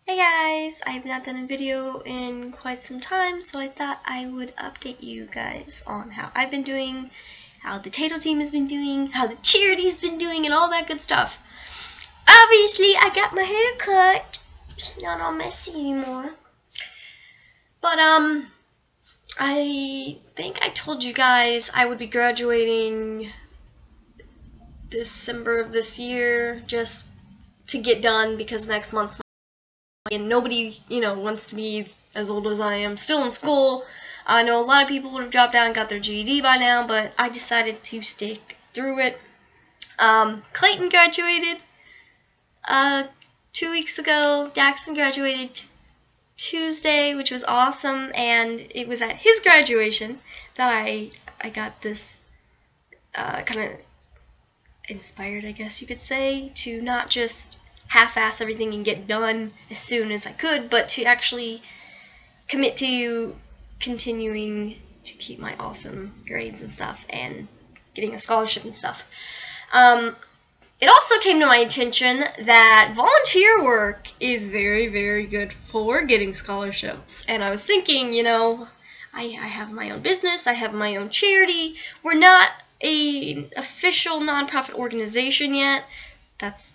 Hey guys, I have not done a video in quite some time, so I thought I would update you guys on how I've been doing, how the Tato team has been doing, how the charity's been doing, and all that good stuff. Obviously, I got my hair cut. It's not all messy anymore. But, I think I told you guys I would be graduating December of this year, just to get done, because next month's and nobody, wants to be as old as I am still in school. I know a lot of people would have dropped out and got their GED by now, but I decided to stick through it. Clayton graduated 2 weeks ago. Daxton graduated Tuesday, which was awesome, and it was at his graduation that I got this kind of inspired, I guess you could say, to not just half-ass everything and get done as soon as I could, but to actually commit to continuing to keep my awesome grades and stuff and getting a scholarship and stuff. It also came to my attention that volunteer work is very, very good for getting scholarships. And I was thinking, I have my own business, I have my own charity. We're not an official nonprofit organization yet.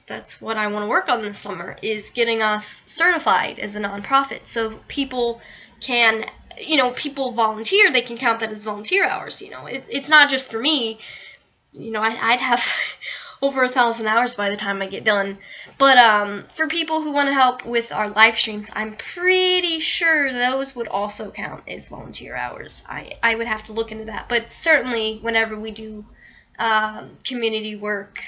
That's what I want to work on this summer, is getting us certified as a nonprofit, so people can, people volunteer, they can count that as volunteer hours. It's not just for me. I'd have over 1,000 hours by the time I get done. But for people who want to help with our live streams, I'm pretty sure those would also count as volunteer hours. I would have to look into that, but certainly whenever we do community work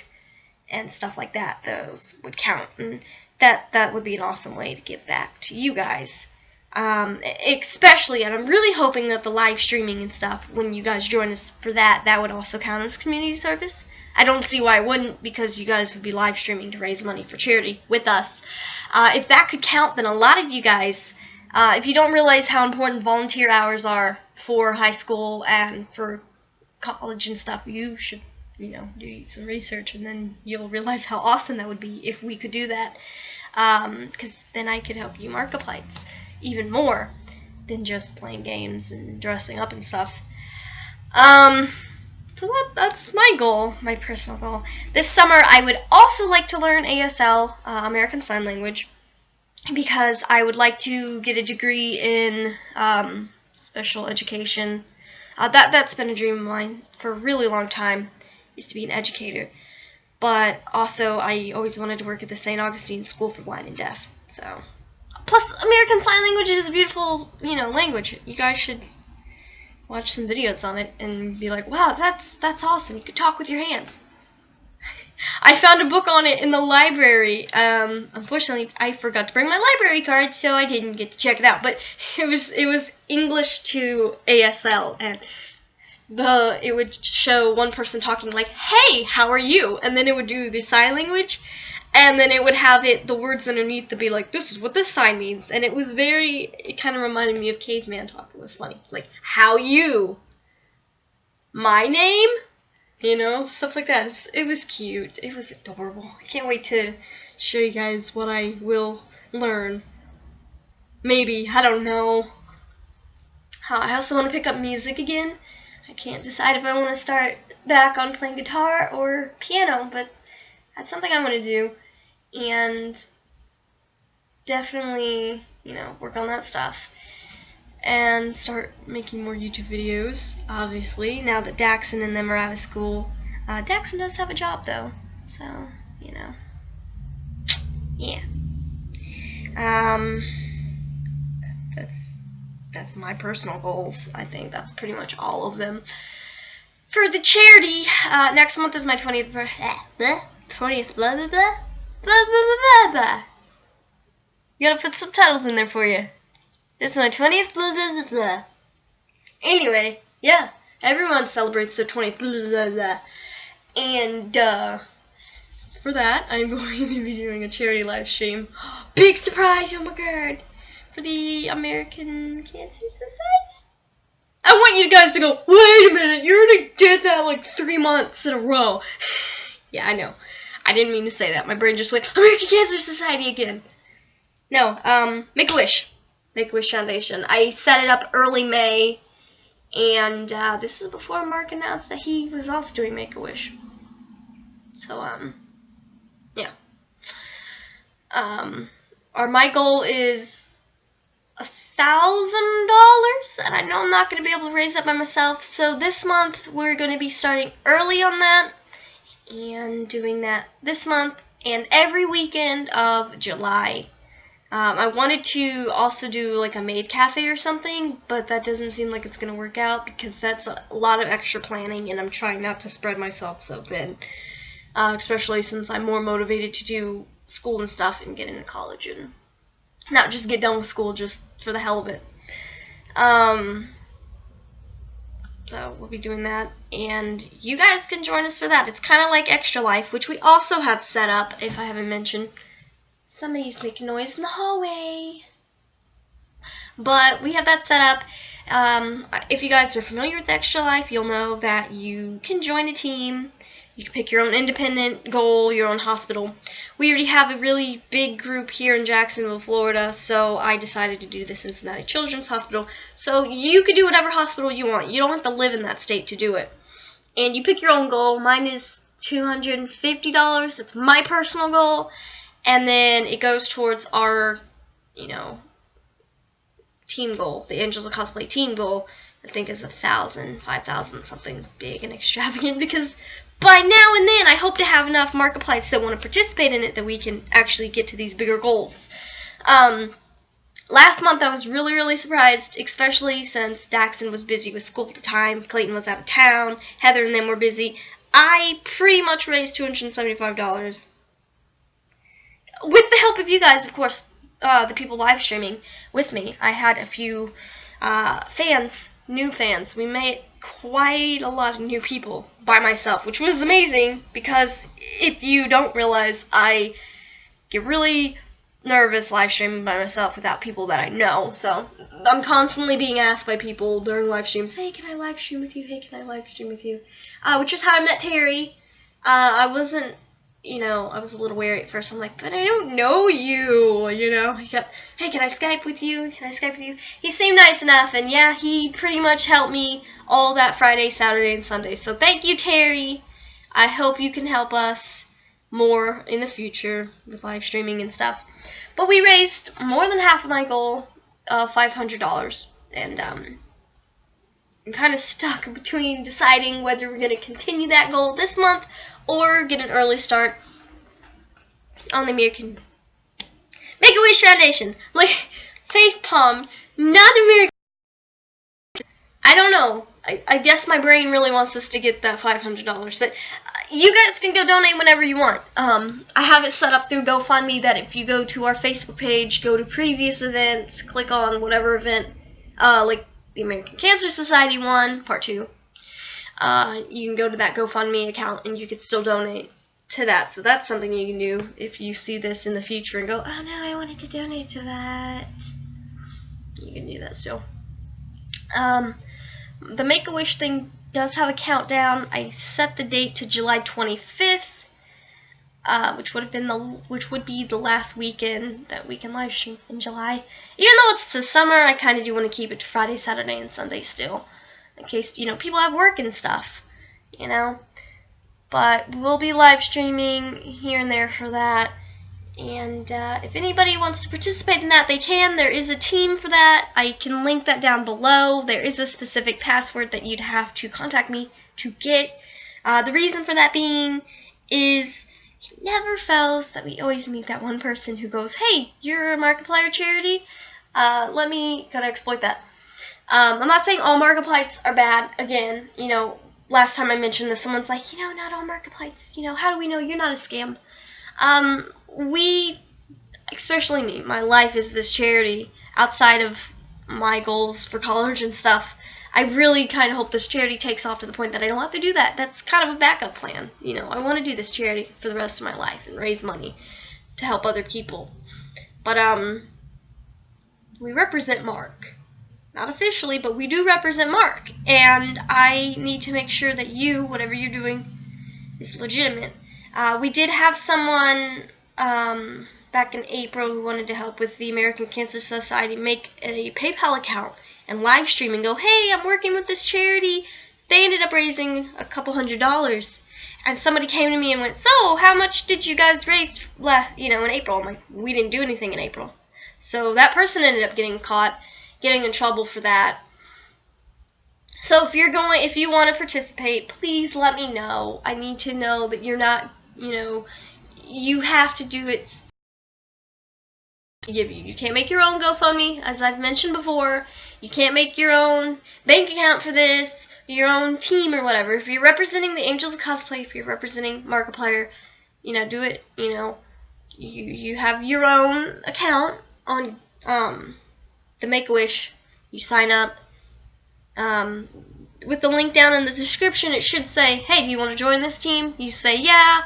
and stuff like that, those would count, and that would be an awesome way to give back to you guys. Especially, and I'm really hoping that the live streaming and stuff, when you guys join us for that would also count as community service. I don't see why it wouldn't, because you guys would be live streaming to raise money for charity with us. If that could count, then a lot of you guys, if you don't realize how important volunteer hours are for high school and for college and stuff, you should do some research, and then you'll realize how awesome that would be if we could do that, because then I could help you Markiplites even more than just playing games and dressing up and stuff. So that's my goal, my personal goal. This summer I would also like to learn ASL, American Sign Language, because I would like to get a degree in special education. That's been a dream of mine for a really long time, is to be an educator. But also, I always wanted to work at the St. Augustine School for Blind and Deaf. So, plus American Sign Language is a beautiful, language. You guys should watch some videos on it and be like, wow, that's awesome. You could talk with your hands. I found a book on it in the library. Unfortunately, I forgot to bring my library card, so I didn't get to check it out. But it was English to ASL, and it would show one person talking like, hey, how are you? And then it would do the sign language, and then it would have the words underneath to be like, this is what this sign means. And it kind of reminded me of caveman talk. It was funny. Like, how you? My name? Stuff like that. It was cute. It was adorable. I can't wait to show you guys what I will learn. Maybe. I don't know. I also want to pick up music again. I can't decide if I want to start back on playing guitar or piano, but that's something I want to do, and definitely, work on that stuff, and start making more YouTube videos, obviously, now that Daxton and them are out of school. Daxton does have a job, though, so, yeah. That's my personal goals. I think that's pretty much all of them. For the charity, next month is my 20th birthday. 20th blah blah blah blah blah blah blah. Gotta put subtitles in there for you. It's my 20th blah blah blah blah. Anyway, yeah, everyone celebrates their 20th blah blah blah. And for that, I'm going to be doing a charity live stream. Big surprise! Oh my god! For the American Cancer Society. I want you guys to go, wait a minute, you already did that like 3 months in a row. Yeah, I know. I didn't mean to say that. My brain just went, American Cancer Society again. No, Make-A-Wish. Make-A-Wish Foundation. I set it up early May, and this was before Mark announced that he was also doing Make-A-Wish. So, yeah. My goal is $1,000, and I know I'm not going to be able to raise that by myself, so this month we're going to be starting early on that, and doing that this month, and every weekend of July. I wanted to also do like a maid cafe or something, but that doesn't seem like it's going to work out because that's a lot of extra planning, and I'm trying not to spread myself so thin, especially since I'm more motivated to do school and stuff and get into college and not just get done with school just for the hell of it. So we'll be doing that, and you guys can join us for that. It's kind of like Extra Life, which we also have set up, if I haven't mentioned. Somebody's making noise in the hallway. But we have that set up. If you guys are familiar with Extra Life, you'll know that you can join a team. You can pick your own independent goal, your own hospital. We already have a really big group here in Jacksonville, Florida, so I decided to do the Cincinnati Children's Hospital. So you can do whatever hospital you want. You don't have to live in that state to do it. And you pick your own goal. Mine is $250. That's my personal goal. And then it goes towards our, team goal, the Angels of Cosplay team goal. I think is 1,000, 5,000, something big and extravagant, because by now and then I hope to have enough Markipliers that want to participate in it that we can actually get to these bigger goals. Last month I was really, really surprised, especially since Daxon was busy with school at the time, Clayton was out of town, Heather and them were busy. I pretty much raised $275. With the help of you guys, of course, the people live streaming with me. I had a few new fans. We made quite a lot of new people by myself, which was amazing, because if you don't realize, I get really nervous live streaming by myself without people that I know. So I'm constantly being asked by people during live streams, hey, can I live stream with you? Hey, can I live stream with you? Which is how I met Terry. I wasn't, I was a little wary at first. I'm like, but I don't know you, He kept, hey, can I Skype with you? Can I Skype with you? He seemed nice enough, and yeah, he pretty much helped me all that Friday, Saturday, and Sunday. So thank you, Terry. I hope you can help us more in the future with live streaming and stuff. But we raised more than half of my goal of $500, and I'm kind of stuck between deciding whether we're going to continue that goal this month or get an early start on the American Make-A-Wish Foundation. Like, facepalm, not American. I don't know. I guess my brain really wants us to get that $500, but you guys can go donate whenever you want. I have it set up through GoFundMe that if you go to our Facebook page, go to previous events, click on whatever event, like the American Cancer Society one, part 2, you can go to that GoFundMe account and you can still donate to that. So that's something you can do if you see this in the future and go, oh no, I wanted to donate to that. You can do that still. The Make-A-Wish thing does have a countdown. I set the date to July 25th, which would be the last weekend that we can live stream in July. Even though it's the summer, I kind of do want to keep it to Friday, Saturday, and Sunday still, in case people have work and stuff, But we'll be live streaming here and there for that. And if anybody wants to participate in that, they can. There is a team for that. I can link that down below. There is a specific password that you'd have to contact me to get. The reason for that being is it never fails that we always meet that one person who goes, hey, you're a Markiplier charity? Let me kind of exploit that. I'm not saying all Markipliers are bad. Again, last time I mentioned this, someone's like, not all Markipliers. How do we know you're not a scam? Especially me, my life is this charity. Outside of my goals for college and stuff, I really kind of hope this charity takes off to the point that I don't have to do that. That's kind of a backup plan. I want to do this charity for the rest of my life and raise money to help other people. But, we represent Mark. Not officially, but we do represent Mark. And I need to make sure that you, whatever you're doing, is legitimate. We did have someone back in April who wanted to help with the American Cancer Society make a PayPal account and live stream and go, hey, I'm working with this charity. They ended up raising a couple $100s. And somebody came to me and went, so how much did you guys raise in April? I'm like, we didn't do anything in April. So that person ended up getting in trouble for that. So if you want to participate, please let me know. I need to know that you're not, you have to do it. You can't make your own GoFundMe, as I've mentioned before. You can't make your own bank account for this, your own team or whatever. If you're representing the Angels of Cosplay, if you're representing Markiplier, do it. You have your own account on the Make-A-Wish. You sign up. With the link down in the description, it should say, hey, do you want to join this team? You say, yeah.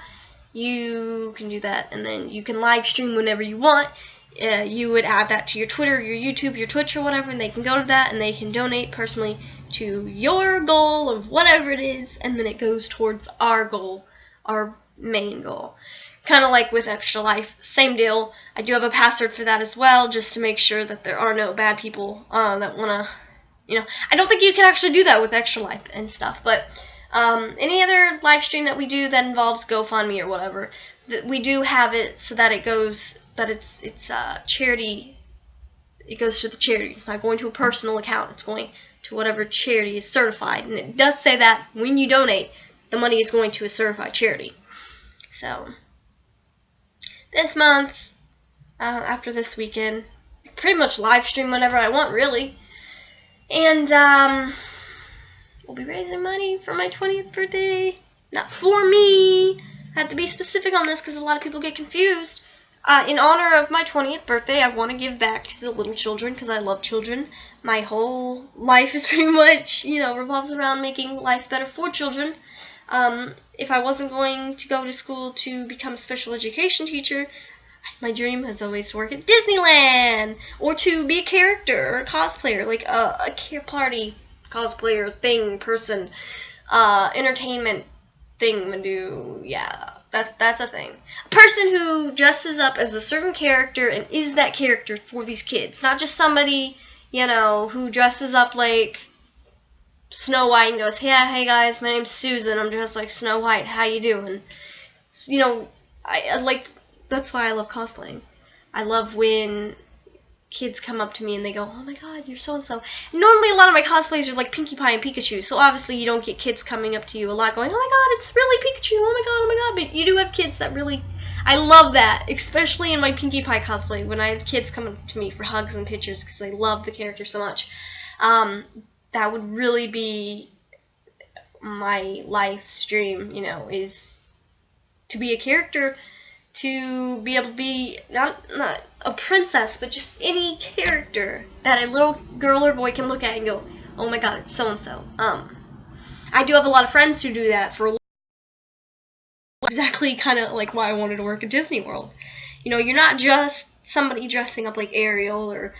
You can do that, and then you can live stream whenever you want. You would add that to your Twitter, your YouTube, your Twitch, or whatever, and they can go to that, and they can donate personally to your goal of whatever it is, and then it goes towards our goal, our main goal. Kind of like with Extra Life, same deal. I do have a password for that as well, just to make sure that there are no bad people that want to, I don't think you can actually do that with Extra Life and stuff, but any other live stream that we do that involves GoFundMe or whatever, we do have it so that it's charity. It goes to the charity. It's not going to a personal account. It's going to whatever charity is certified. And it does say that when you donate, the money is going to a certified charity. So this month, after this weekend, pretty much live stream whenever I want, really. And we'll be raising money for my 20th birthday. Not for me. I have to be specific on this because a lot of people get confused. In honor of my 20th birthday, I want to give back to the little children because I love children. My whole life is pretty much, revolves around making life better for children. If I wasn't going to go to school to become a special education teacher, my dream has always to work at Disneyland or to be a character or a cosplayer, like a care party cosplayer thing, person, entertainment thing, yeah. That's a thing. A person who dresses up as a certain character and is that character for these kids. Not just somebody, who dresses up like Snow White and goes, yeah, hey guys, my name's Susan, I'm dressed like Snow White, how you doing? That's why I love cosplaying. I love when kids come up to me and they go, oh my god, you're so-and-so. Normally a lot of my cosplays are like Pinkie Pie and Pikachu, so obviously you don't get kids coming up to you a lot going, oh my god, it's really Pikachu, oh my god, but you do have kids that really, I love that, especially in my Pinkie Pie cosplay, when I have kids coming to me for hugs and pictures because they love the character so much. That would really be my life's dream, is to be a character, to be able to be not a princess, but just any character that a little girl or boy can look at and go, oh my god, it's so-and-so. I do have a lot of friends who do that for exactly kind of like why I wanted to work at Disney World. You're not just somebody dressing up like Ariel or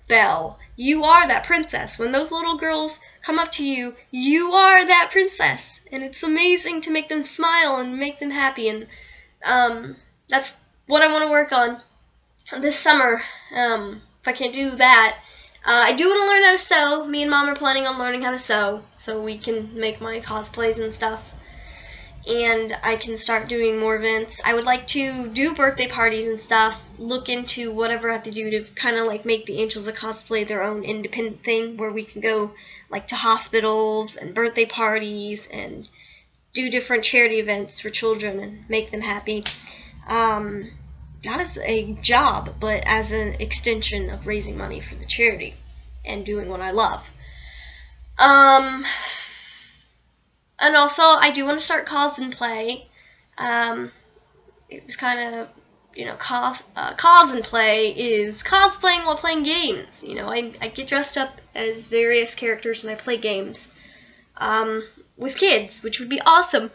Belle. You are that princess. When those little girls come up to you, you are that princess. And it's amazing to make them smile and make them happy. And that's what I want to work on this summer. If I can't do that, I do want to learn how to sew. Me and Mom are planning on learning how to sew so we can make my cosplays and stuff. And I can start doing more events. I would like to do birthday parties and stuff, look into whatever I have to do to kind of like make the Angels of Cosplay their own independent thing where we can go like to hospitals and birthday parties and do different charity events for children and make them happy. Not as a job, but as an extension of raising money for the charity and doing what I love. And also, I do want to start cosplay. It was kind of, cosplay is cosplaying while playing games. I get dressed up as various characters and I play games with kids, which would be awesome.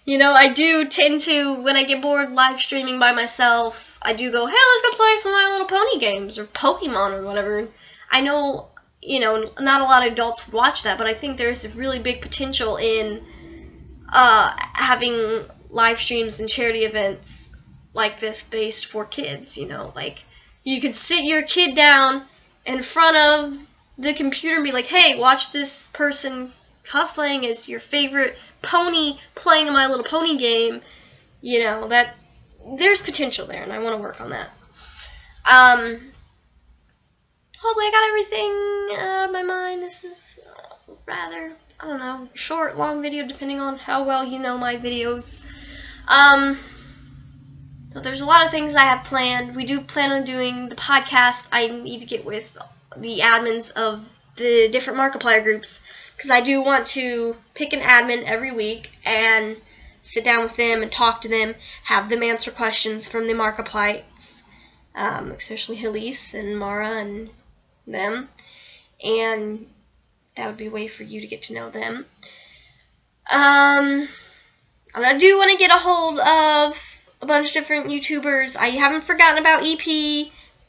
I do tend to, when I get bored live streaming by myself, I do go, hey, let's go play some My Little Pony games or Pokemon or whatever. I know, not a lot of adults watch that, but I think there's a really big potential in having live streams and charity events like this based for kids, you know, like you could sit your kid down in front of the computer and be like, hey, watch this person cosplaying as your favorite pony playing a My Little Pony game. You know, that there's potential there, and I want to work on that. Hopefully I got everything out of my mind. This is rather, I don't know, short, long video, depending on how well you know my videos. So there's a lot of things I have planned. We do plan on doing the podcast. I need to get with the admins of the different Markiplier groups, because I do want to pick an admin every week and sit down with them and talk to them, have them answer questions from the Markipliers, especially Elise and Mara and them, and that would be a way for you to get to know them. And I do want to get a hold of a bunch of different YouTubers. I haven't forgotten about EP,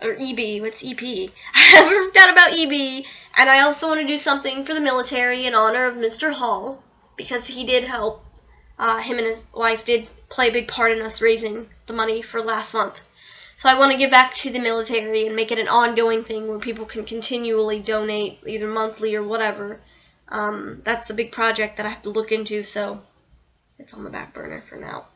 or EB, what's EP? I haven't forgotten about EB, and I also want to do something for the military in honor of Mr. Hall, because he did help, him and his wife did play a big part in us raising the money for last month. So I want to give back to the military and make it an ongoing thing where people can continually donate, either monthly or whatever. That's a big project that I have to look into, so it's on the back burner for now.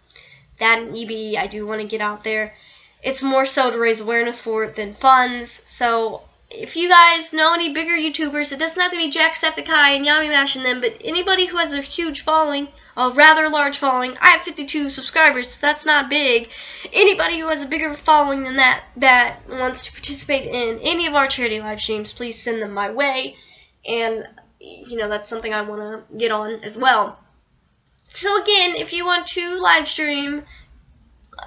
That and EB, I do want to get out there. It's more so to raise awareness for it than funds. So if you guys know any bigger YouTubers, it doesn't have to be Jacksepticeye and Yamimash and them, but anybody who has a huge following, a rather large following. I have 52 subscribers, so that's not big. Anybody who has a bigger following than that wants to participate in any of our charity live streams, please send them my way. And, you know, that's something I want to get on as well. So again, if you want to live stream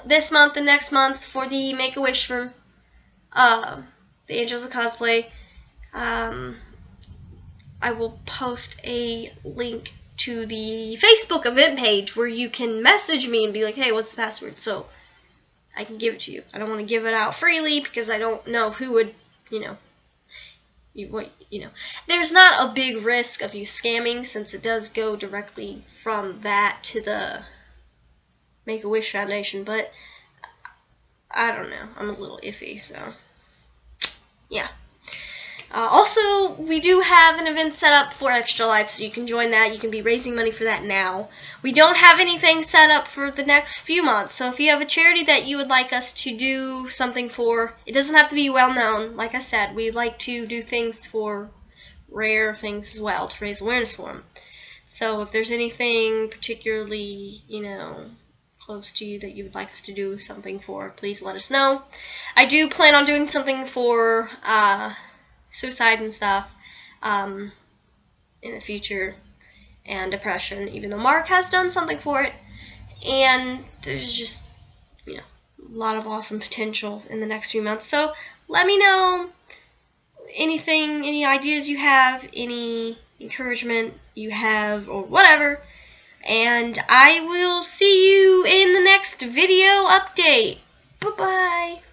this month and next month for the Make-A-Wish from the Angels of Cosplay, I will post a link to the Facebook event page where you can message me and be like, hey, what's the password? So I can give it to you. I don't want to give it out freely because I don't know who would, you know, there's not a big risk of you scamming, since it does go directly from that to the Make-A-Wish Foundation, but I don't know. I'm a little iffy, so yeah. Also, we do have an event set up for Extra Life, so you can join that. You can be raising money for that now. We don't have anything set up for the next few months, so if you have a charity that you would like us to do something for, it doesn't have to be well known. Like I said, we like to do things for rare things as well to raise awareness for them. So if there's anything particularly, you know, close to you that you would like us to do something for, please let us know. I do plan on doing something for suicide and stuff in the future, and depression, even though Mark has done something for it, and there's just, you know, a lot of awesome potential in the next few months. So let me know anything, any ideas you have, any encouragement you have, or whatever, and I will see you in the next video update. Bye-bye.